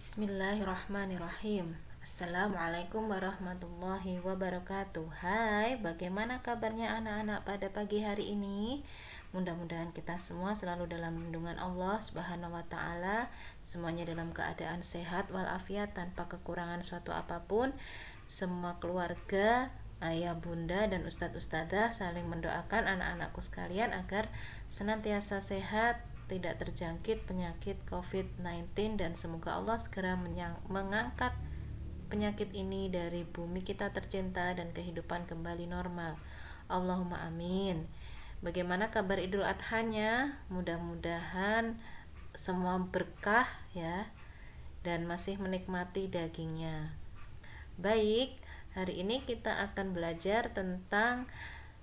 Bismillahirrahmanirrahim. Assalamualaikum warahmatullahi wabarakatuh. Hai, bagaimana kabarnya anak-anak pada pagi hari ini? Mudah-mudahan kita semua selalu dalam lindungan Allah Subhanahu wa taala, semuanya dalam keadaan sehat walafiat tanpa kekurangan suatu apapun. Semua keluarga, ayah, bunda, dan ustadz ustadzah saling mendoakan anak-anakku sekalian agar senantiasa sehat, tidak terjangkit penyakit COVID-19, dan semoga Allah segera mengangkat penyakit ini dari bumi kita tercinta dan kehidupan kembali normal. Allahumma amin. Bagaimana kabar Idul Adhanya? Mudah-mudahan semua berkah ya, dan masih menikmati dagingnya. Baik, hari ini kita akan belajar tentang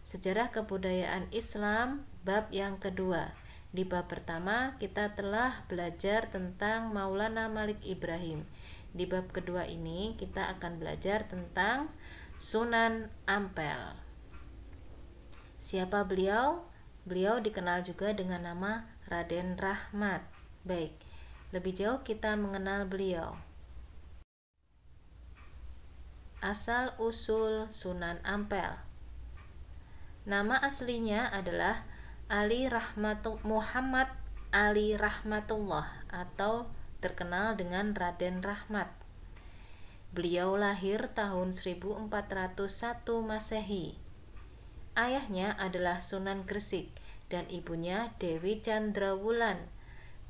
sejarah kebudayaan Islam bab yang kedua. Di bab pertama kita telah belajar tentang Maulana Malik Ibrahim. Di bab kedua ini kita akan belajar tentang Sunan Ampel. Siapa beliau? Beliau dikenal juga dengan nama Raden Rahmat. Baik, lebih jauh kita mengenal beliau. Asal usul Sunan Ampel. Nama aslinya adalah Muhammad Ali Rahmatullah atau terkenal dengan Raden Rahmat. Beliau lahir tahun 1401 Masehi. Ayahnya adalah Sunan Gresik dan ibunya Dewi Chandrawulan.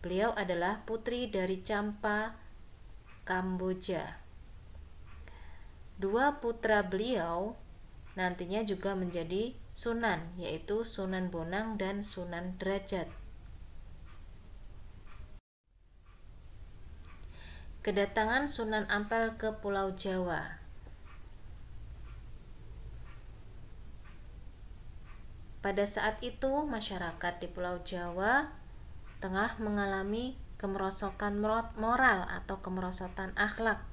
Beliau adalah putri dari Champa, Kamboja. Dua putra beliau nantinya juga menjadi sunan, yaitu Sunan Bonang dan Sunan Derajat. Kedatangan Sunan Ampel ke Pulau Jawa. Pada saat itu masyarakat di Pulau Jawa tengah mengalami kemerosotan moral atau kemerosotan akhlak.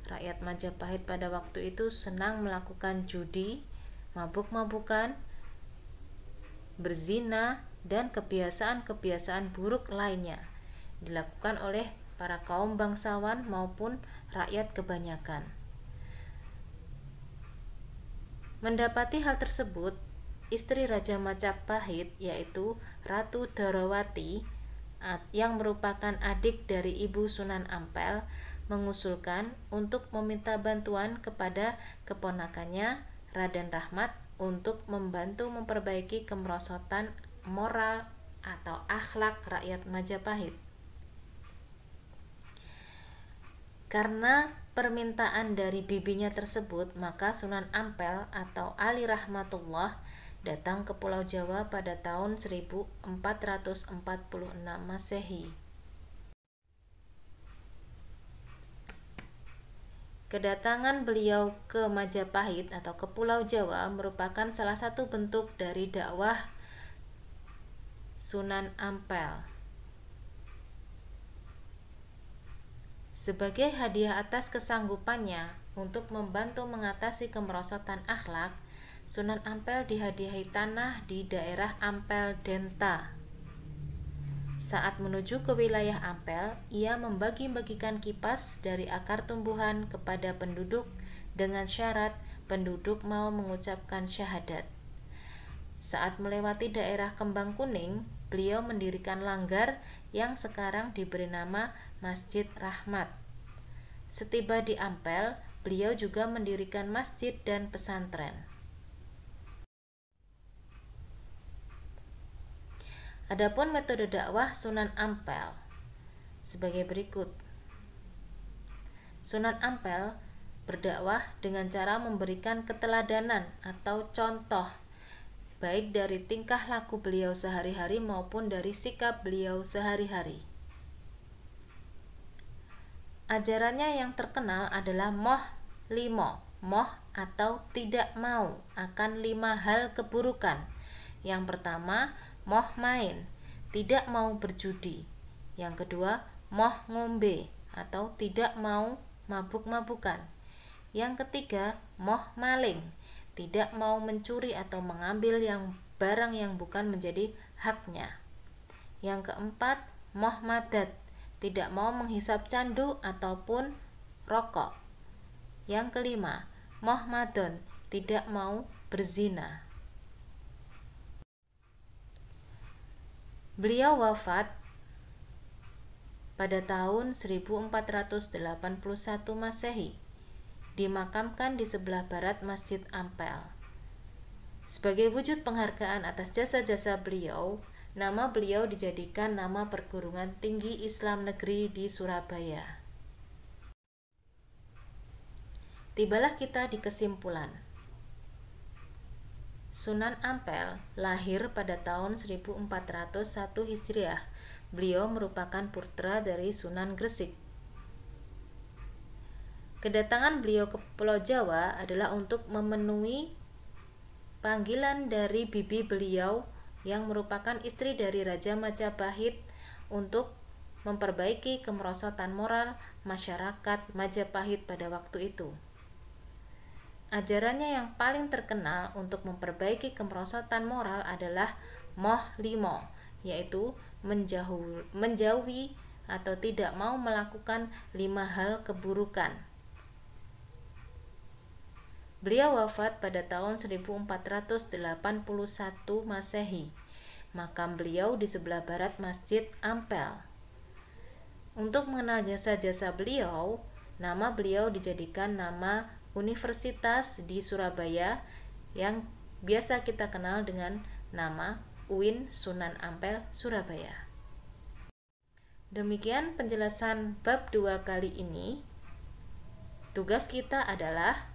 Rakyat Majapahit pada waktu itu senang melakukan judi, mabuk-mabukan, berzina, dan kebiasaan-kebiasaan buruk lainnya dilakukan oleh para kaum bangsawan maupun rakyat kebanyakan. Mendapati hal tersebut, istri Raja Majapahit yaitu Ratu Darawati yang merupakan adik dari ibu Sunan Ampel mengusulkan untuk meminta bantuan kepada keponakannya Raden Rahmat untuk membantu memperbaiki kemerosotan moral atau akhlak rakyat Majapahit. Karena permintaan dari bibinya tersebut, maka Sunan Ampel atau Ali Rahmatullah datang ke Pulau Jawa pada tahun 1446 Masehi. Kedatangan beliau ke Majapahit atau ke Pulau Jawa merupakan salah satu bentuk dari dakwah Sunan Ampel. Sebagai hadiah atas kesanggupannya untuk membantu mengatasi kemerosotan akhlak, Sunan Ampel dihadiahi tanah di daerah Ampel Denta. Saat menuju ke wilayah Ampel, ia membagi-bagikan kipas dari akar tumbuhan kepada penduduk dengan syarat penduduk mau mengucapkan syahadat. Saat melewati daerah Kembang Kuning, beliau mendirikan langgar yang sekarang diberi nama Masjid Rahmat. Setiba di Ampel, beliau juga mendirikan masjid dan pesantren. Adapun metode dakwah Sunan Ampel sebagai berikut. Sunan Ampel berdakwah dengan cara memberikan keteladanan atau contoh baik dari tingkah laku beliau sehari-hari maupun dari sikap beliau sehari-hari. Ajarannya yang terkenal adalah moh limo, moh atau tidak mau akan 5 hal keburukan. Yang pertama, moh main, tidak mau berjudi. Yang kedua, moh ngombe atau tidak mau mabuk-mabukan. Yang ketiga, moh maling, tidak mau mencuri atau mengambil barang yang bukan menjadi haknya. Yang keempat, moh madat, tidak mau menghisap candu ataupun rokok. Yang kelima, Muhammadun, tidak mau berzina. Beliau wafat pada tahun 1481 Masehi, dimakamkan di sebelah barat Masjid Ampel. Sebagai wujud penghargaan atas jasa-jasa beliau, nama beliau dijadikan nama perguruan tinggi Islam negeri di Surabaya. Tibalah kita di kesimpulan. Sunan Ampel lahir pada tahun 1401 Hijriah. Beliau merupakan putra dari Sunan Gresik. Kedatangan beliau ke Pulau Jawa adalah untuk memenuhi panggilan dari bibi beliau yang merupakan istri dari Raja Majapahit untuk memperbaiki kemerosotan moral masyarakat Majapahit pada waktu itu. Ajarannya yang paling terkenal untuk memperbaiki kemerosotan moral adalah Moh Limo, yaitu menjauhi atau tidak mau melakukan 5 hal keburukan. Beliau wafat pada tahun 1481 Masehi. Makam beliau di sebelah barat Masjid Ampel. Untuk mengenal jasa-jasa beliau, nama beliau dijadikan nama Universitas di Surabaya yang biasa kita kenal dengan nama UIN Sunan Ampel Surabaya. Demikian penjelasan bab 2 kali ini. Tugas kita adalah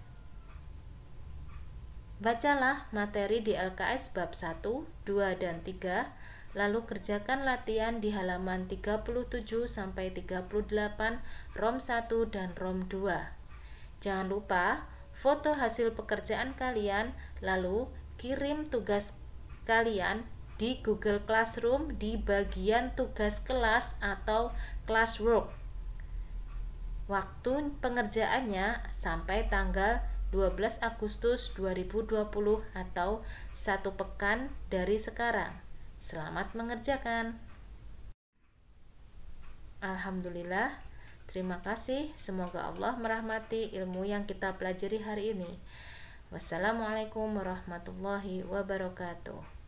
bacalah materi di LKS bab 1, 2, dan 3, lalu kerjakan latihan di halaman 37 sampai 38 ROM 1 dan ROM 2. Jangan lupa foto hasil pekerjaan kalian, lalu kirim tugas kalian di Google Classroom di bagian tugas kelas atau classwork. Waktu pengerjaannya sampai tanggal 12 Agustus 2020 atau 1 pekan dari sekarang. Selamat mengerjakan. Alhamdulillah, terima kasih. Semoga Allah merahmati ilmu yang kita pelajari hari ini. Wassalamualaikum warahmatullahi wabarakatuh.